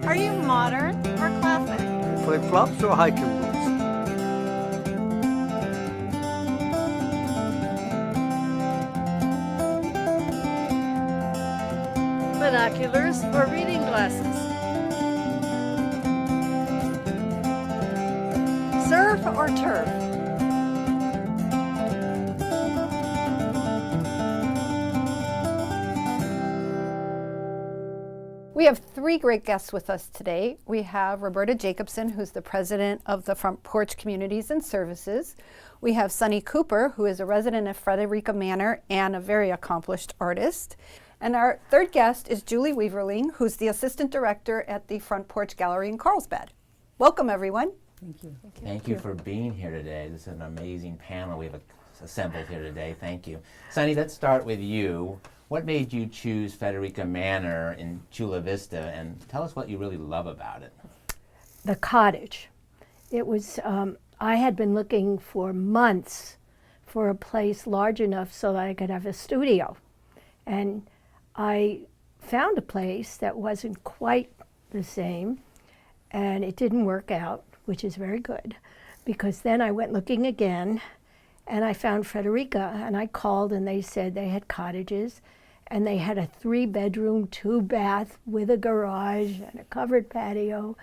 Are you modern or classic? Flip-flops or hiking boots? Binoculars or reading glasses? Surf or turf? We have three great guests with us today. We have Roberta Jacobson, who's the president of the Front Porch Communities and Services. We have Sunny Cooper, who is a resident of Frederica Manor and a very accomplished artist. And our third guest is Julie Weaverling, who's the assistant director at the Front Porch Gallery in Carlsbad. Welcome, everyone. Thank you. Thank you for being here today. This is an amazing panel we've assembled here today. Thank you. Sunny, let's start with you. What made you choose Frederica Manor in Chula Vista, and tell us what you really love about it. The cottage. It was, I had been looking for months for a place large enough so that I could have a studio. And I found a place that wasn't quite the same, and it didn't work out, which is very good, because then I went looking again, and I found Frederica, and I called, and they said they had cottages, and they had a 3-bedroom, 2-bath with a garage and a covered patio,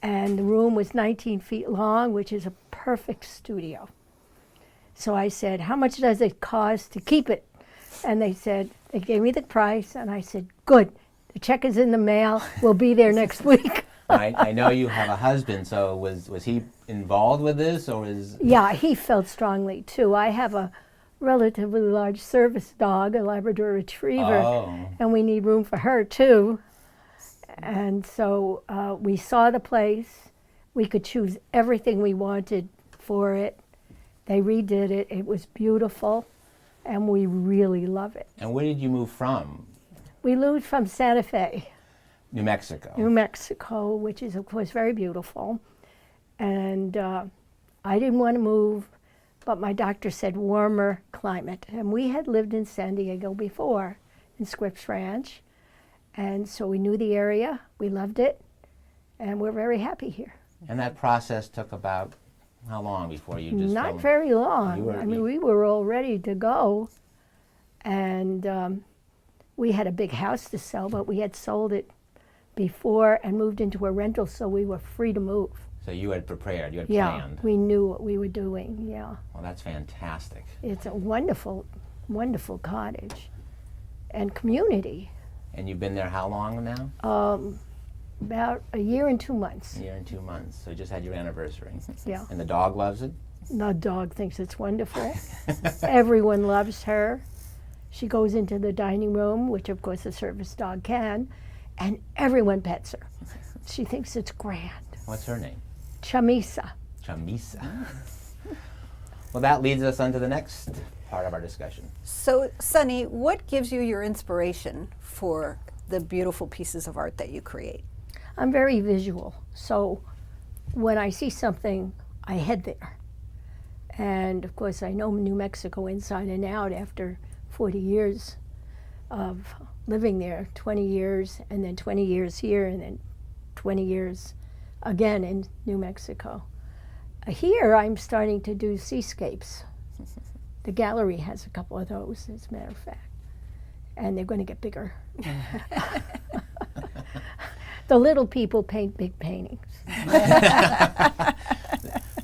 and the room was 19 feet long, which is a perfect studio. So I said, how much does it cost to keep it? And they said, they gave me the price, and I said, good, the check is in the mail, we'll be there next week. I know you have a husband, so was he involved with this, or is... Yeah, he felt strongly too. I have a relatively large service dog, a Labrador Retriever, and we need room for her too. And so we saw the place. We could choose everything we wanted for it. They redid it. It was beautiful, and we really love it. And where did you move from? We moved from Santa Fe, New Mexico. New Mexico, which is, of course, very beautiful. And I didn't want to move, but my doctor said warmer climate. And we had lived in San Diego before, in Scripps Ranch. And so we knew the area, we loved it, and we're very happy here. And that process took about how long before you just... Not very long. I mean, we were all ready to go. And we had a big house to sell, but we had sold it before and moved into a rental, so we were free to move. So you had prepared, you had Yeah, planned. we knew what we were doing, yeah. Well, that's fantastic. It's a wonderful, wonderful cottage and community. And you've been there how long now? About a year and 2 months. A year and 2 months. So you just had your anniversary. Yeah. And the dog loves it? The dog thinks it's wonderful. Everyone loves her. She goes into the dining room, which of course a service dog can, and everyone pets her. She thinks it's grand. What's her name? Chamisa. Chamisa. Well, that leads us on to the next part of our discussion. So, Sunny, what gives you your inspiration for the beautiful pieces of art that you create? I'm very visual, so when I see something, I head there. And of course, I know New Mexico inside and out after 40 years of living there, 20 years, and then 20 years here, and then 20 years again in New Mexico. Here, I'm starting to do seascapes. The gallery has a couple of those, as a matter of fact, and they're going to get bigger. The little people paint big paintings.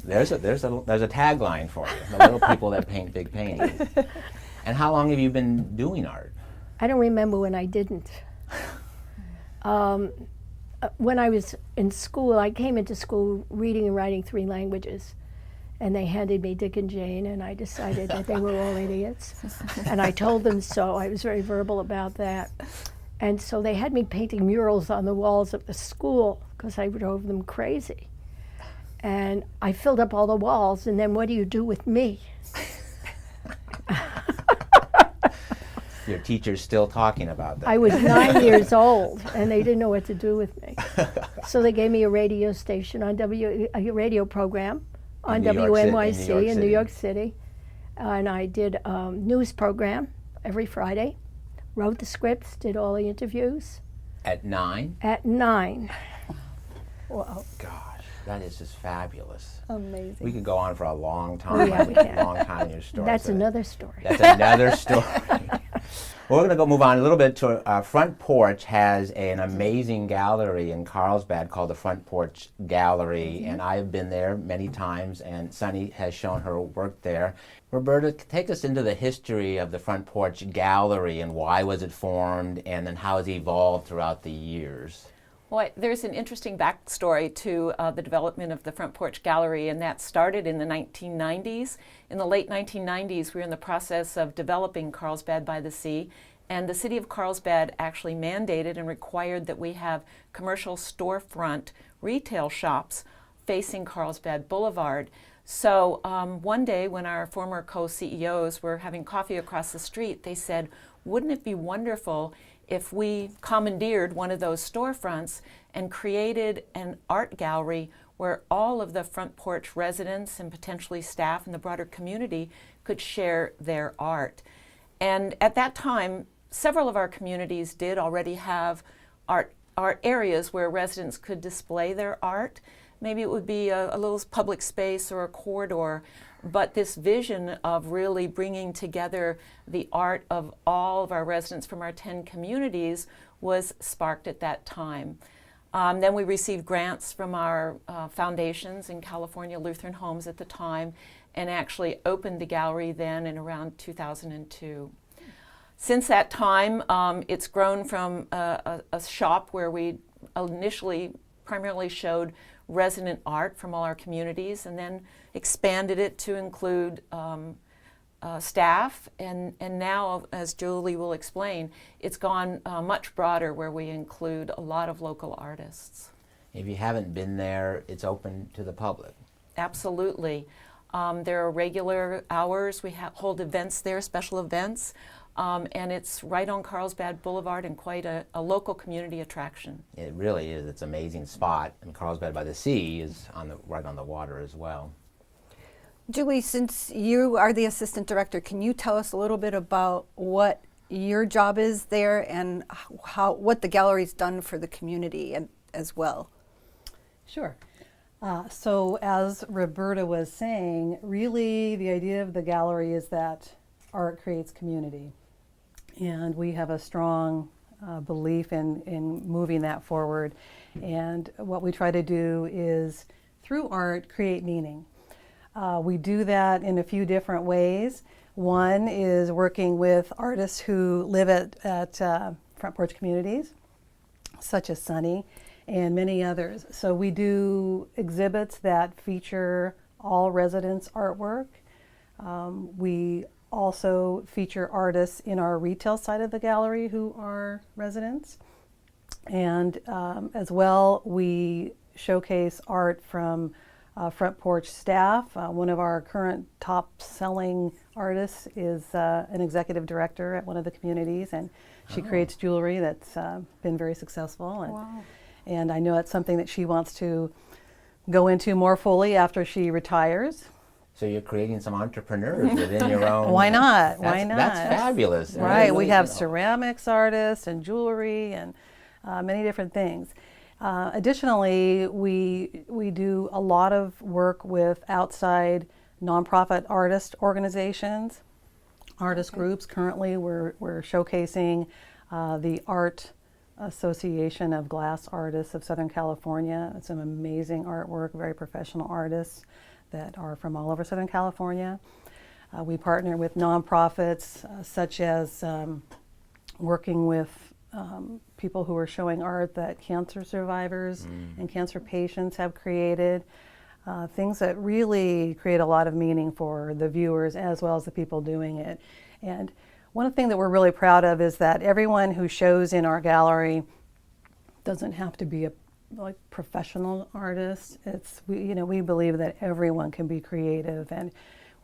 There's a tagline for you, the little people that paint big paintings. And how long have you been doing art? I don't remember when I didn't. When I was in school, I came into school reading and writing 3 languages, and they handed me Dick and Jane, and I decided that they were all idiots. And I told them so. I was very verbal about that. And so they had me painting murals on the walls of the school because I drove them crazy. And I filled up all the walls, and then what do you do with me? Your teacher's still talking about that. I was 9 years old, and they didn't know what to do with me. So they gave me a radio station on a radio program on WNYC in New York City. And I did a news program every Friday, wrote the scripts, did all the interviews, At 9? at 9. Wow, Gosh, that is just fabulous. amazing. We could go on for a long time. Yeah, we can. Long time in your story. That's so another story. That's another story. Well, we're going to move on a little bit to Front Porch has an amazing gallery in Carlsbad called the Front Porch Gallery, and I've been there many times, and Sunny has shown her work there. Roberta, take us into the history of the Front Porch Gallery and why was it formed, and then how it's evolved throughout the years. Well, there's an interesting backstory to the development of the Front Porch Gallery, and that started in the 1990s. In the late 1990s, we were in the process of developing Carlsbad by the Sea, and the city of Carlsbad actually mandated and required that we have commercial storefront retail shops facing Carlsbad Boulevard. So one day when our former co-CEOs were having coffee across the street, they said, wouldn't it be wonderful if we commandeered one of those storefronts and created an art gallery where all of the Front Porch residents and potentially staff and the broader community could share their art. And at that time, several of our communities did already have art areas where residents could display their art. Maybe it would be a little public space or a corridor, but this vision of really bringing together the art of all of our residents from our 10 communities was sparked at that time. Then we received grants from our foundations in California, Lutheran Homes at the time, and actually opened the gallery then in around 2002. Since that time, it's grown from a shop where we initially primarily showed resident art from all our communities, and then expanded it to include staff, and now, as Julie will explain, it's gone much broader where we include a lot of local artists. If you haven't been there, it's open to the public. Absolutely. There are regular hours. We hold events there, special events, and it's right on Carlsbad Boulevard and quite a local community attraction. It really is. It's an amazing spot, and Carlsbad by the Sea is right on the water as well. Julie, since you are the assistant director, can you tell us a little bit about what your job is there and what the gallery's done for the community as well? Sure. So as Roberta was saying, really the idea of the gallery is that art creates community. And we have a strong belief in moving that forward. And what we try to do is, through art, create meaning. We do that in a few different ways. One is working with artists who live at Front Porch communities, such as Sunny, and many others. So we do exhibits that feature all residents' artwork. We also feature artists in our retail side of the gallery who are residents. And as well, we showcase art from Front Porch staff. One of our current top-selling artists is an executive director at one of the communities, and she creates jewelry that's been very successful. And, Wow. and I know it's something that she wants to go into more fully after she retires. So you're creating some entrepreneurs within your own. Why not? Why That's- not? That's fabulous. Right, we Really, have you know. ceramics artists and jewelry and many different things. Additionally, we do a lot of work with outside nonprofit artist organizations, artist groups. Currently, we're showcasing the Art Association of Glass Artists of Southern California. It's some amazing artwork, very professional artists that are from all over Southern California. We partner with nonprofits such as working with people who are showing art that cancer survivors and cancer patients have created. Things that really create a lot of meaning for the viewers as well as the people doing it. And one thing that we're really proud of is that everyone who shows in our gallery doesn't have to be a professional artist. We believe that everyone can be creative, and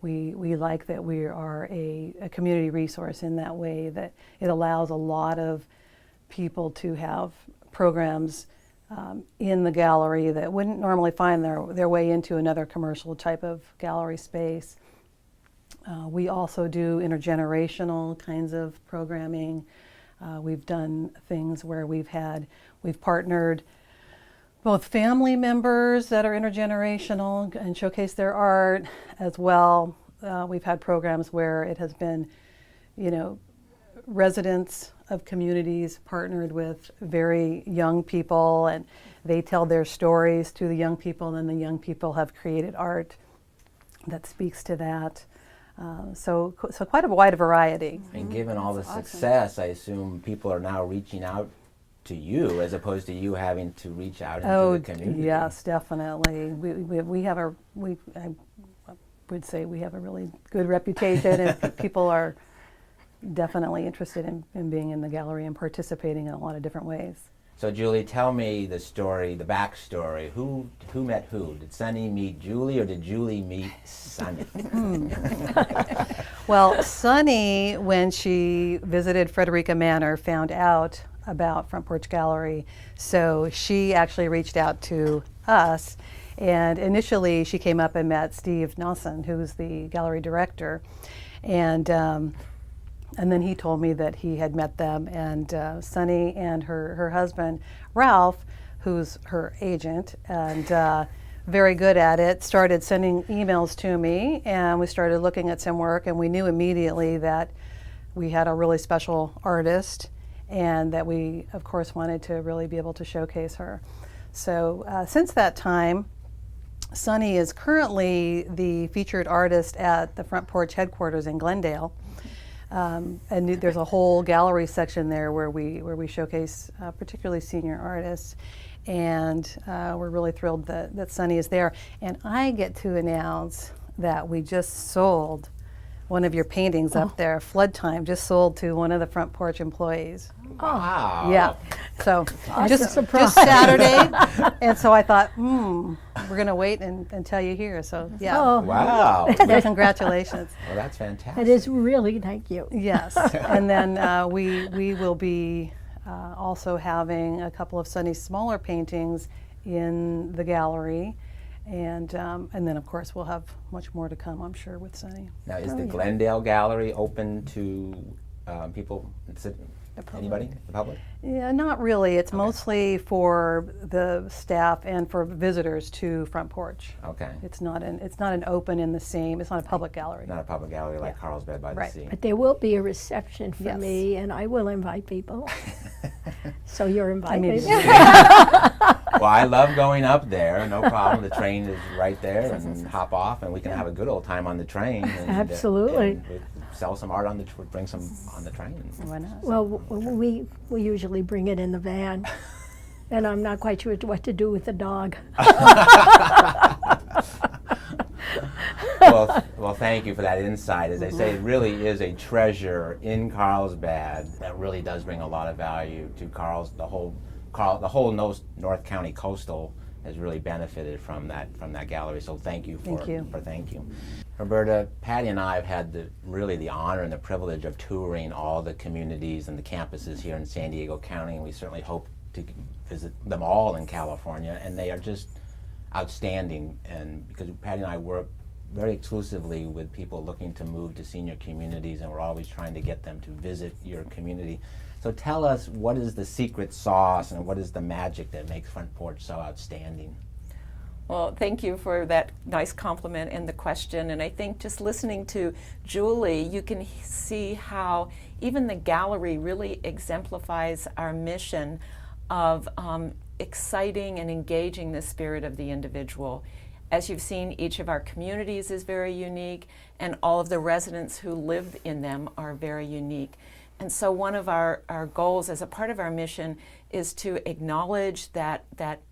we like that we are a community resource in that way, that it allows a lot of people to have programs in the gallery that wouldn't normally find their way into another commercial type of gallery space. We also do intergenerational kinds of programming. We've done things where we've partnered both family members that are intergenerational and showcase their art as well. We've had programs where it has been, residents of communities partnered with very young people, and they tell their stories to the young people, and the young people have created art that speaks to that. So quite a wide variety. And given all the success, I assume people are now reaching out to you as opposed to you having to reach out into the community. Yes, definitely. I would say we have a really good reputation, and people are definitely interested in being in the gallery and participating in a lot of different ways. So Julie, tell me the story, the backstory. Who met who? Did Sunny meet Julie, or did Julie meet Sunny? Well, Sunny, when she visited Frederica Manor, found out about Front Porch Gallery, so she actually reached out to us, and initially she came up and met Steve Nelson, who's the gallery director, and then he told me that he had met them, and Sunny and her husband, Ralph, who's her agent, and very good at it, started sending emails to me, and we started looking at some work, and we knew immediately that we had a really special artist, and that we, of course, wanted to really be able to showcase her. So since that time, Sunny is currently the featured artist at the Front Porch headquarters in Glendale. And there's a whole gallery section there where we showcase particularly senior artists, and we're really thrilled that Sunny is there. And I get to announce that we just sold one of your paintings up there, Flood Time, just sold to one of the Front Porch employees. Wow. Yeah. So That's a surprise. just Saturday, and so I thought, we're going to wait and tell you here. So yeah. Oh, Wow. Yeah, congratulations. Well, that's fantastic. it is really, thank you. Yes, and then we will be also having a couple of Sunny's smaller paintings in the gallery, and then of course we'll have much more to come, I'm sure, with Sunny. Now, is the Glendale Gallery open to people, anybody, the public? Yeah, not really. It's mostly for the staff and for visitors to Front Porch. Okay. It's not an open in the same. It's not a public gallery. Not a public gallery like Carlsbad by the Right. Sea. But there will be a reception for Yes. me, and I will invite people. So you're I mean, invited. Well, I love going up there. No problem. The train is right there, and hop off, and we can have a good old time on the train. And, Absolutely. and we sell some art on the bring some on the train. why not? Well, we usually bring it in the van, and I'm not quite sure what to do with the dog. Well, thank you for that insight. As I say, it really is a treasure in Carlsbad that really does bring a lot of value to the whole North County coastal has really benefited from that gallery. So thank you. Thank you. Roberta, Patty and I have had the honor and the privilege of touring all the communities and the campuses here in San Diego County, and we certainly hope to visit them all in California, and they are just outstanding. And because Patty and I work very exclusively with people looking to move to senior communities, and we're always trying to get them to visit your community. So tell us, what is the secret sauce and what is the magic that makes Front Porch so outstanding? Well, thank you for that nice compliment and the question. And I think just listening to Julie, you can see how even the gallery really exemplifies our mission of exciting and engaging the spirit of the individual. As you've seen, each of our communities is very unique, and all of the residents who live in them are very unique. And so one of our goals as a part of our mission is to acknowledge that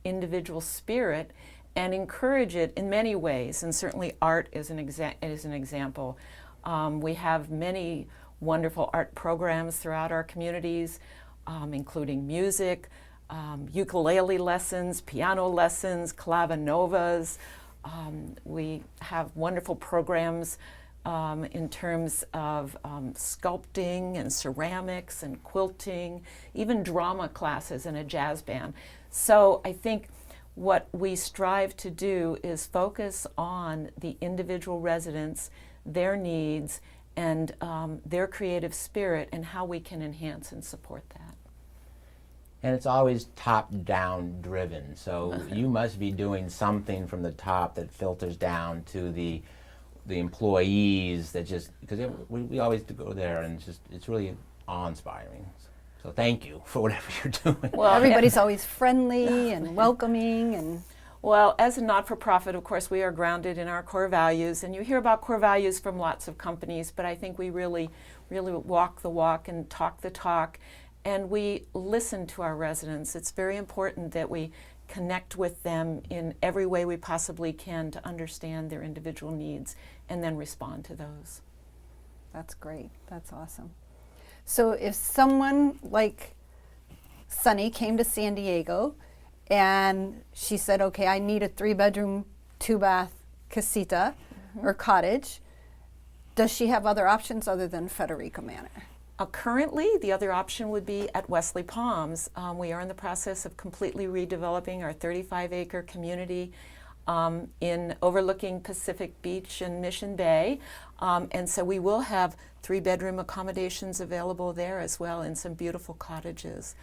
individual spirit and encourage it in many ways, and certainly art is an example. We have many wonderful art programs throughout our communities, including music, ukulele lessons, piano lessons, clavinovas. We have wonderful programs in terms of sculpting and ceramics and quilting, even drama classes and a jazz band. So I think what we strive to do is focus on the individual residents, their needs, and their creative spirit and how we can enhance and support that. And it's always top-down driven, so you must be doing something from the top that filters down to the employees that just, because we always go there and it's really awe-inspiring. So thank you for whatever you're doing. Well, Everybody's always friendly and welcoming and Well, as a not-for-profit, of course, we are grounded in our core values, and you hear about core values from lots of companies, but I think we really walk the walk and talk the talk, and we listen to our residents. It's very important that we connect with them in every way we possibly can to understand their individual needs and then respond to those. that's great. That's awesome. So if someone like Sunny came to San Diego and she said, okay, I need a 3-bedroom, 2-bath casita or cottage, does she have other options other than Frederica Manor? Currently, the other option would be at Wesley Palms. We are in the process of completely redeveloping our 35-acre community in overlooking Pacific Beach and Mission Bay. And so we will have 3-bedroom accommodations available there as well, and some beautiful cottages.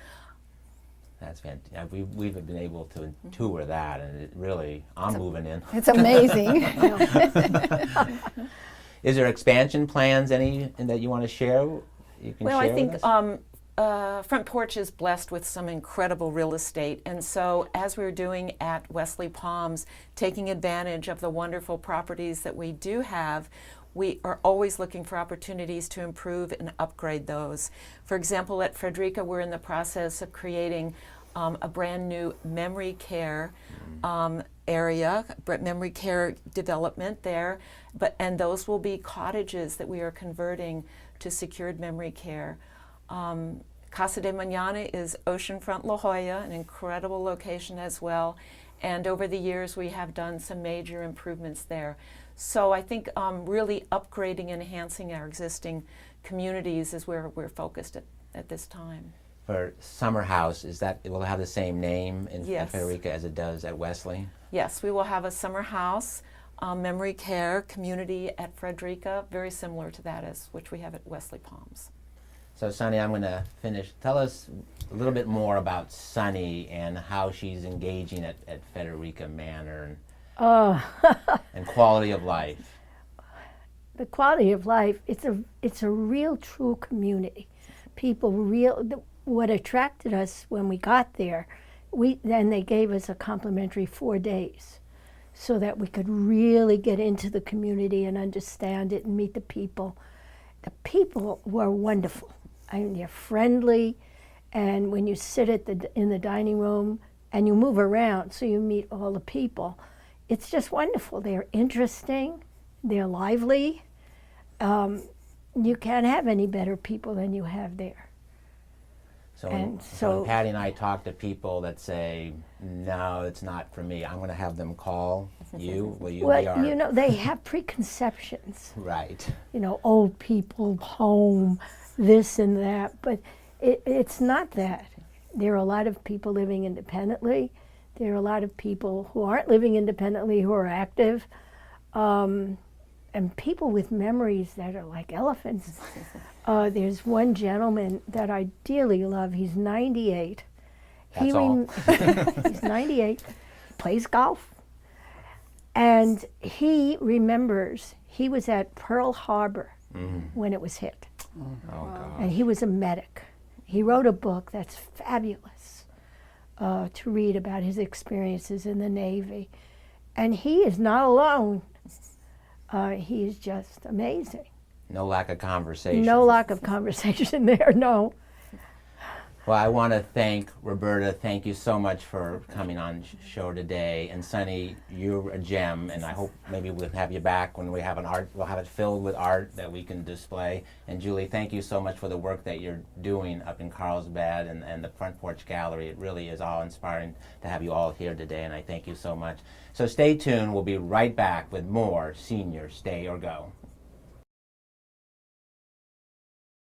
That's fantastic. We've been able to tour that, and it really, I'm moving in. It's amazing. Is there expansion plans that you want to share? You can Well, share I think with us? Front Porch is blessed with some incredible real estate, and so as we're doing at Wesley Palms, taking advantage of the wonderful properties that we do have, we are always looking for opportunities to improve and upgrade those. For example, at Frederica, we're in the process of creating a brand new memory care area, memory care development there, and those will be cottages that we are converting to secured memory care. Casa de Mañana is oceanfront La Jolla, an incredible location as well, and over the years we have done some major improvements there. So I think really upgrading and enhancing our existing communities is where we're focused at this time. For Summer House, it will have the same name in Yes. Frederica as it does at Wesley? Yes, we will have a summer house, memory care community at Frederica, very similar to that as which we have at Wesley Palms. So Sunny, I'm going to finish. Tell us a little bit more about Sunny and how she's engaging at Frederica Manor and quality of life. The quality of life, it's a real true community. What attracted us when we got there, then they gave us a complimentary 4 days so that we could really get into the community and understand it and meet the people. The people were wonderful. I mean, they're friendly, and when you sit in the dining room and you move around so you meet all the people, it's just wonderful. They're interesting, they're lively. You can't have any better people than you have there. So And when Patty and I talk to people that say, no, it's not for me, I'm going to have them call you. Will you be Well, our... you know, they have preconceptions. Right. You know, old people, home, this and that, but it's not that. There are a lot of people living independently. There are a lot of people who aren't living independently who are active, and people with memories that are like elephants. There's one gentleman that I dearly love. He's 98. That's all. He's 98, plays golf, and he remembers he was at Pearl Harbor when it was hit. Oh, God. And he was a medic. He wrote a book that's fabulous to read about his experiences in the Navy. And he is not alone. He is just amazing. No lack of conversation. No lack of conversation there, no. Well, I want to thank Roberta. Thank you so much for coming on show today. And Sunny, you're a gem, and I hope maybe we'll have you back when we have we'll have it filled with art that we can display. And Julie, thank you so much for the work that you're doing up in Carlsbad and the Front Porch Gallery. It really is awe-inspiring to have you all here today, and I thank you so much. So stay tuned. We'll be right back with more Senior Stay or Go.